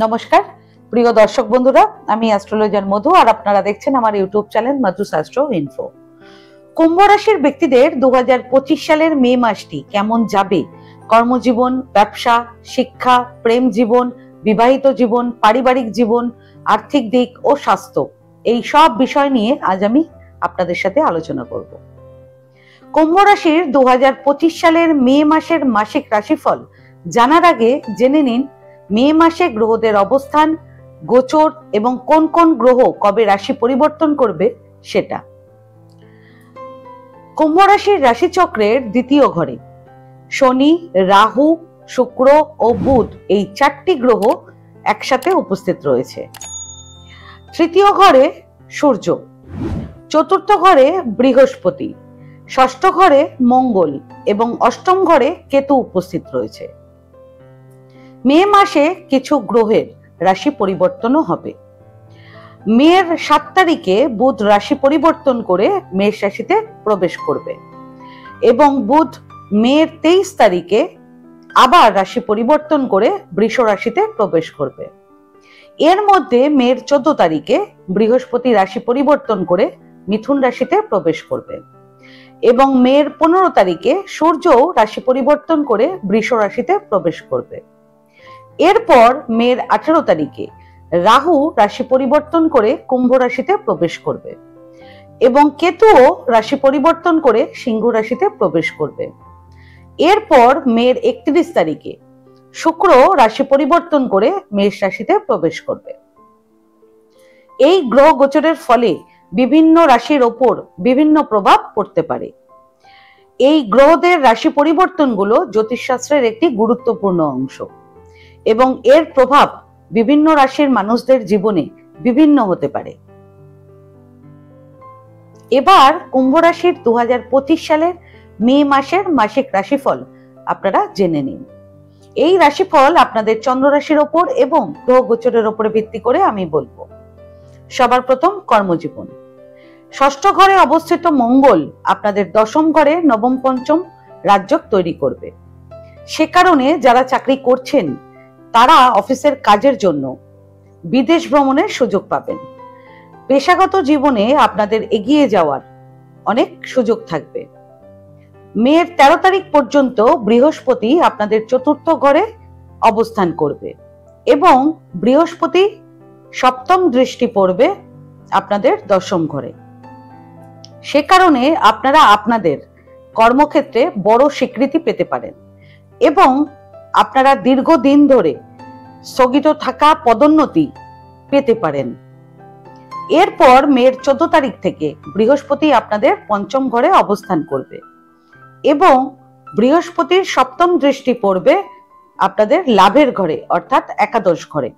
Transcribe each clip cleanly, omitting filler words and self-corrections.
নমস্কার প্রিয় দর্শক বন্ধুরা, আমি অ্যাস্ট্রোলজার মধু আর আপনারা দেখছেন আমার YouTube channel Madhus astro info. কুম্ভ রাশির ব্যক্তিদের 2025 সালের মে মাসটি কেমন যাবে, কর্মজীবন, ব্যবসা, শিক্ষা, প্রেম জীবন, বিবাহিত জীবন, পারিবারিক জীবন, আর্থিক দিক ও স্বাস্থ্য, এই সব বিষয় নিয়ে আজ আমি আপনাদের সাথে আলোচনা করব। কুম্ভ রাশির 2025 সালের মে মাসের মাসিক রাশিফল জানার আগে জেনে নিন মে মাসে গ্রহদের অবস্থান, গোচর এবং কোন কোন গ্রহ কবে রাশি পরিবর্তন করবে সেটা। কুম্ভ রাশির রাশিচক্রের দ্বিতীয় ঘরে শনি, রাহু, শুক্র ও বুধ এই চারটি গ্রহ একসাথে উপস্থিত রয়েছে। তৃতীয় ঘরে সূর্য, চতুর্থ ঘরে বৃহস্পতি, ষষ্ঠ ঘরে মঙ্গল এবং অষ্টম ঘরে কেতু উপস্থিত রয়েছে। মে মাসে কিছু গ্রহের রাশি পরিবর্তনও হবে। মের 7 তারিখে বুধ রাশি পরিবর্তন করে মেষ রাশিতে প্রবেশ করবে এবং বুধ মের 23 তারিখে আবার রাশি পরিবর্তন করে বৃষ রাশিতে প্রবেশ করবে। এর মধ্যে মের 14 তারিখে বৃহস্পতি রাশি পরিবর্তন করে মিথুন রাশিতে প্রবেশ করবে এবং মের 15 তারিখে সূর্যও রাশি পরিবর্তন করে বৃষ রাশিতে প্রবেশ করবে। এরপর মের 18 তারিখে রাহু রাশি পরিবর্তন করে কুম্ভ রাশিতে প্রবেশ করবে এবং কেতুও রাশি পরিবর্তন করে সিংহ রাশিতে প্রবেশ করবে। এরপর মের 31 তারিখে শুক্র রাশি পরিবর্তন করে মেষ রাশিতে প্রবেশ করবে। এই গ্রহ গোচরের ফলে বিভিন্ন রাশির ওপর বিভিন্ন প্রভাব পড়তে পারে। এই গ্রহদের রাশি পরিবর্তনগুলো জ্যোতিষশাস্ত্রের একটি গুরুত্বপূর্ণ অংশ এবং এর প্রভাব বিভিন্ন রাশির মানুষদের জীবনে বিভিন্ন হতে পারে। এবার কুম্ভ রাশির 2025 সালের মে মাসের মাসিক রাশিফল আপনারা জেনে নিন। এই রাশিফল আপনাদের চন্দ্র রাশির ওপর এবং গ্রহ গোচরের উপরে ভিত্তি করে আমি বলবো। সবার প্রথম কর্মজীবন। ষষ্ঠ ঘরে অবস্থিত মঙ্গল আপনাদের দশম ঘরে নবম পঞ্চম রাজযোগ তৈরি করবে। সে কারণে যারা চাকরি করছেন তারা অফিসের কাজের জন্য বিদেশ ভ্রমণের সুযোগ পাবেন। পেশাগত জীবনে আপনাদের এগিয়ে যাওয়ার অনেক সুযোগ থাকবে। মের 13 তারিখ পর্যন্ত বৃহস্পতি আপনাদের চতুর্থ ঘরে অবস্থান করবে এবং বৃহস্পতি সপ্তম দৃষ্টি পড়বে আপনাদের দশম ঘরে। সে কারণে আপনারা আপনাদের কর্মক্ষেত্রে বড় স্বীকৃতি পেতে পারেন এবং আপনারা দীর্ঘদিন ধরে স্থগিত থাকা পদোন্নতি পেতে পারেন। এরপর মের 14 তারিখ থেকে বৃহস্পতি আপনাদের পঞ্চম ঘরে অবস্থান করবে এবং বৃহস্পতির সপ্তম দৃষ্টি পড়বে আপনাদের লাভের ঘরে অর্থাৎ একাদশ ঘরে।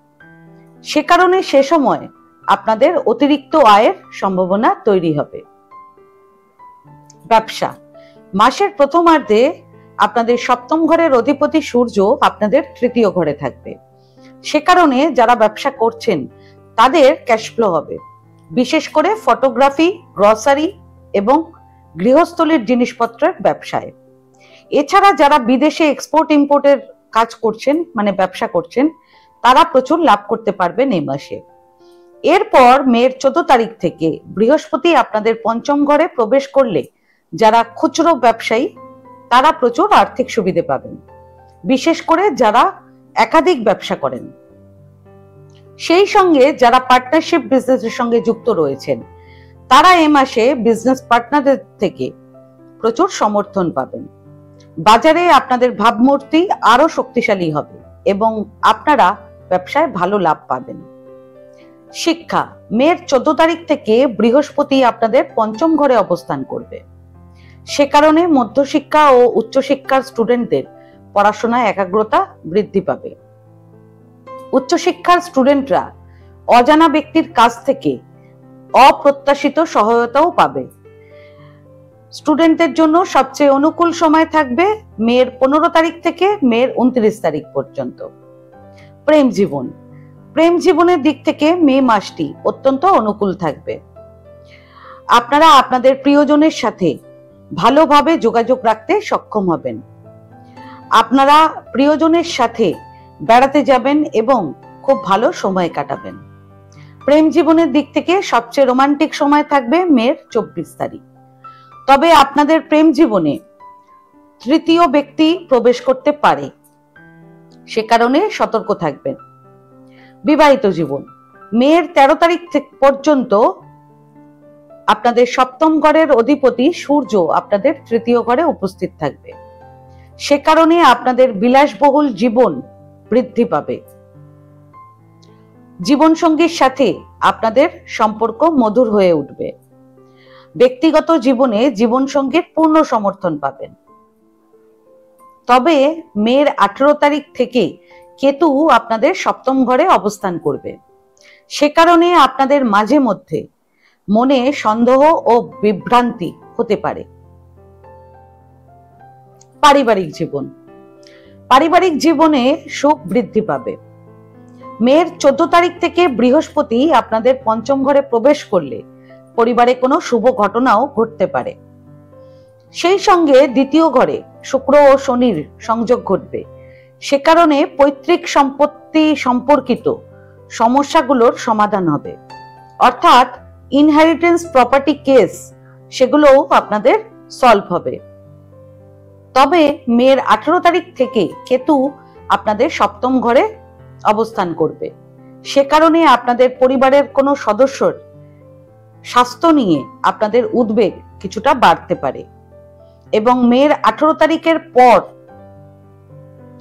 সে কারণে সে সময় আপনাদের অতিরিক্ত আয়ের সম্ভাবনা তৈরি হবে। ব্যবসা। মাসের প্রথমার্ধে আপনাদের সপ্তম ঘরের অধিপতি সূর্য আপনাদের তৃতীয় ঘরে থাকবে। সে কারণে যারা ব্যবসা করছেন তাদের ক্যাশ ফ্লো হবে, বিশেষ করে ফটোগ্রাফি, গ্রসারি এবং গৃহস্থলীর জিনিসপত্রের ব্যবসায়। এছাড়া যারা বিদেশে এক্সপোর্ট ইম্পোর্টের কাজ করছেন মানে ব্যবসা করছেন তারা প্রচুর লাভ করতে পারবেন এই মাসে। এরপর মের 14 তারিখ থেকে বৃহস্পতি আপনাদের পঞ্চম ঘরে প্রবেশ করলে যারা খুচরো ব্যবসায়ী তারা প্রচুর আর্থিক সুবিধে পাবেন, বিশেষ করে যারা একাধিক ব্যবসা করেন। সেই সঙ্গে যারা পার্টনারশিপ বিজনেসের সঙ্গে যুক্ত রয়েছেন তারা এ মাসে বিজনেস পার্টনারদের থেকে প্রচুর সমর্থন পাবেন। বাজারে আপনাদের ভাবমূর্তি আরো শক্তিশালী হবে এবং আপনারা ব্যবসায় ভালো লাভ পাবেন। শিক্ষা। মের 14 তারিখ থেকে বৃহস্পতি আপনাদের পঞ্চম ঘরে অবস্থান করবে। সে কারণে মধ্যশিক্ষা ও উচ্চশিক্ষার স্টুডেন্টদের পড়াশোনায় একাগ্রতা বৃদ্ধি পাবে। উচ্চশিক্ষার স্টুডেন্টরা অজানা ব্যক্তির কাছ থেকে অপ্রত্যাশিত সহায়তাও পাবে। স্টুডেন্টদের জন্য সবচেয়ে অনুকূল সময় থাকবে মের 15 তারিখ থেকে মের 29 তারিখ পর্যন্ত। প্রেম জীবন। প্রেম জীবনের দিক থেকে মে মাসটি অত্যন্ত অনুকূল থাকবে। আপনারা আপনাদের প্রিয়জনের সাথে ভালোভাবে যোগাযোগ রাখতে সক্ষম হবেন। আপনারা প্রিয়জনের সাথে বেড়াতে যাবেন এবং খুব ভালো সময় কাটাবেন। প্রেম জীবনের দিক থেকে সবচেয়ে রোমান্টিক সময় থাকবে মের 24 তারিখ। তবে আপনাদের প্রেম জীবনে তৃতীয় ব্যক্তি প্রবেশ করতে পারে, সে কারণে সতর্ক থাকবেন। বিবাহিত জীবন মের 13 তারিখ পর্যন্ত আপনাদের সপ্তম ঘরের অধিপতি সূর্য আপনাদের তৃতীয় ঘরে উপস্থিত থাকবে, সে কারণে আপনাদের বিলাসবহুল জীবন বৃদ্ধি পাবে। জীবনসঙ্গীর সাথে আপনাদের সম্পর্ক মধুর হয়ে উঠবে। ব্যক্তিগত জীবনে জীবনসঙ্গীর পূর্ণ সমর্থন পাবেন। তবে মের 18 তারিখ থেকে কেতু আপনাদের সপ্তম ঘরে অবস্থান করবে, সে কারণে আপনাদের মাঝে মধ্যে মনে সন্দেহ ও বিভ্রান্তি হতে পারে। পারিবারিক জীবনে সুখ বৃদ্ধি পাবে। মের 14 তারিখ থেকে বৃহস্পতি আপনাদের পঞ্চম ঘরে প্রবেশ করলে পরিবারে কোনো শুভ ঘটনাও ঘটতে পারে। সেই সঙ্গে দ্বিতীয় ঘরে শুক্র ও শনির সংযোগ ঘটবে, সে কারণে পৈতৃক সম্পত্তি সম্পর্কিত সমস্যাগুলোর সমাধান হবে, অর্থাৎ ইনহেরিটেন্স প্রপার্টি কেস সেগুলোও আপনাদের সলভ হবে। তবে মের 18 তারিখ থেকে কেতু আপনাদের সপ্তম ঘরে অবস্থান করবে, সে কারণে আপনাদের পরিবারের কোনো সদস্যর স্বাস্থ্য নিয়ে আপনাদের উদ্বেগ কিছুটা বাড়তে পারে। এবং মের 18 তারিখের পর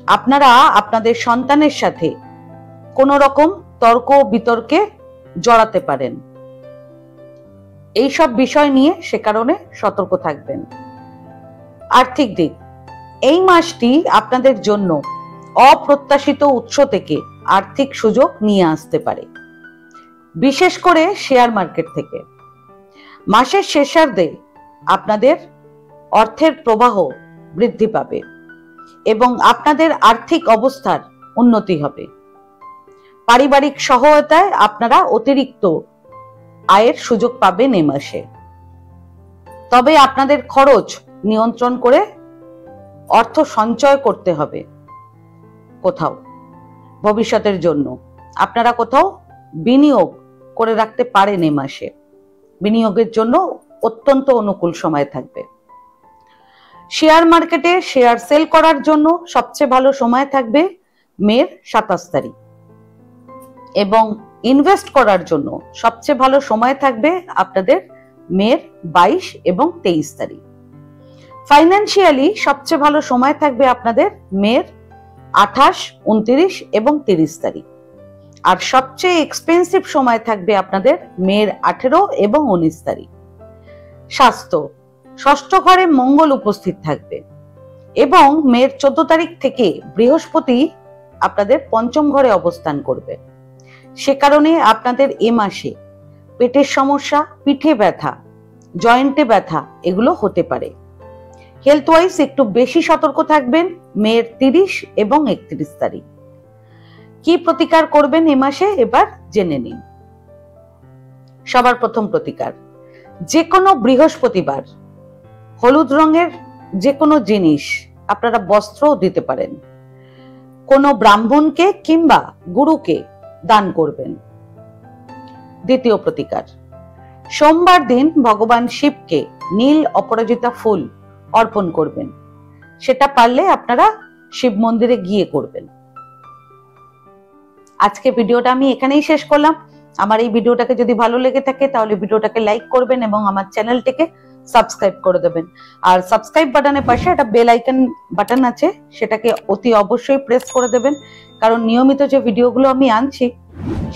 আপনারা আপনাদের সন্তানের সাথে কোনো রকম তর্ক বিতর্কে জড়াতে পারেন। এইসব বিষয় নিয়ে সে কারণে সতর্ক থাকবেন। আর্থিক দিক, এই মাসটি আপনাদের জন্য অপ্রত্যাশিত উৎস থেকে আর্থিক সুযোগ নিয়ে আসতে পারে, বিশেষ করে শেয়ার মার্কেট থেকে। মাসের শেষার্ধে আপনাদের অর্থের প্রবাহ বৃদ্ধি পাবে এবং আপনাদের আর্থিক অবস্থার উন্নতি হবে। পারিবারিক সহায়তায় আপনারা অতিরিক্ত আয়ের সুযোগ পাবেন এই মাসে। তবে আপনাদের খরচ নিয়ন্ত্রণ করে অর্থ সঞ্চয় করতে হবে। কোথাও ভবিষ্যতের জন্য আপনারা কোথাও বিনিয়োগ করে রাখতে পারেন এই মাসে। বিনিয়োগের জন্য অত্যন্ত অনুকূল সময় থাকবে। শেয়ার মার্কেটে শেয়ার সেল করার জন্য সবচেয়ে ভালো সময় থাকবে মের 27 তারিখ এবং ইনভেস্ট করার জন্য সবচেয়ে ভালো সময় থাকবে আপনাদের মের 22 এবং 23 তারিখ। ফাইন্যান্সিয়ালি সবচেয়ে ভালো সময় থাকবে আপনাদের মের 28, 29 এবং 30 তারিখ। আর সবচেয়ে এক্সপেন্সিভ সময় থাকবে আপনাদের মের 18 এবং 19 তারিখ। স্বাস্থ্য, ষষ্ঠ ঘরে মঙ্গল উপস্থিত থাকবে এবং মের 14 তারিখ থেকে বৃহস্পতি আপনাদের পঞ্চম ঘরে অবস্থান করবে, সে কারণে আপনাদের এ মাসে পেটের সমস্যা, পিঠে ব্যথা, জয়েন্টে ব্যথা এগুলো হতে পারে। হেলথ ওয়াইজ একটু বেশি সতর্ক থাকবেন মের 30 এবং 31 তারিখ। কি প্রতিকার করবেন এ মাসে এবার জেনে নিন। সবার প্রথম প্রতিকার, যে কোনো বৃহস্পতিবার হলুদ রঙের যে কোনো জিনিস আপনারা বস্ত্রও দিতে পারেন, কোনো ব্রাহ্মণকে কিংবা গুরুকে দান করবেন। দ্বিতীয় প্রতিকার, সোমবার দিন ভগবান শিবকে নীল অপরাজিতা ফুল অর্পণ করবেন, সেটা পারলে আপনারা শিব মন্দিরে গিয়ে করবেন। আজকে ভিডিওটা আমি এখানেই শেষ করলাম। আমার এই ভিডিওটাকে যদি ভালো লেগে থাকে তাহলে ভিডিওটাকে লাইক করবেন এবং আমার চ্যানেলটিকে সাবস্ক্রাইব করে দেবেন। আর সাবস্ক্রাইব বাটনের পাশে একটা বেল আইকন বাটন আছে, সেটাকে অতি অবশ্যই প্রেস করে দেবেন, কারণ নিয়মিত যে ভিডিওগুলো আমি আনছি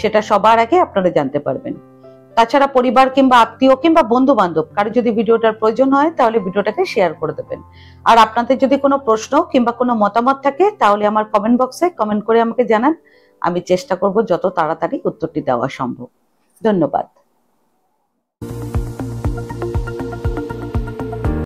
সেটা সবার আগে আপনারা জানতে পারবেন। তাছাড়া পরিবার কিংবা আত্মীয় কিংবা বন্ধু বান্ধব কারো যদি ভিডিওটার প্রয়োজন হয় তাহলে ভিডিওটাকে শেয়ার করে দেবেন। আর আপনাদের যদি কোনো প্রশ্ন কিংবা কোনো মতামত থাকে তাহলে আমার কমেন্ট বক্সে কমেন্ট করে আমাকে জানান, আমি চেষ্টা করব যত তাড়াতাড়ি উত্তরটি দেওয়া সম্ভব। ধন্যবাদ।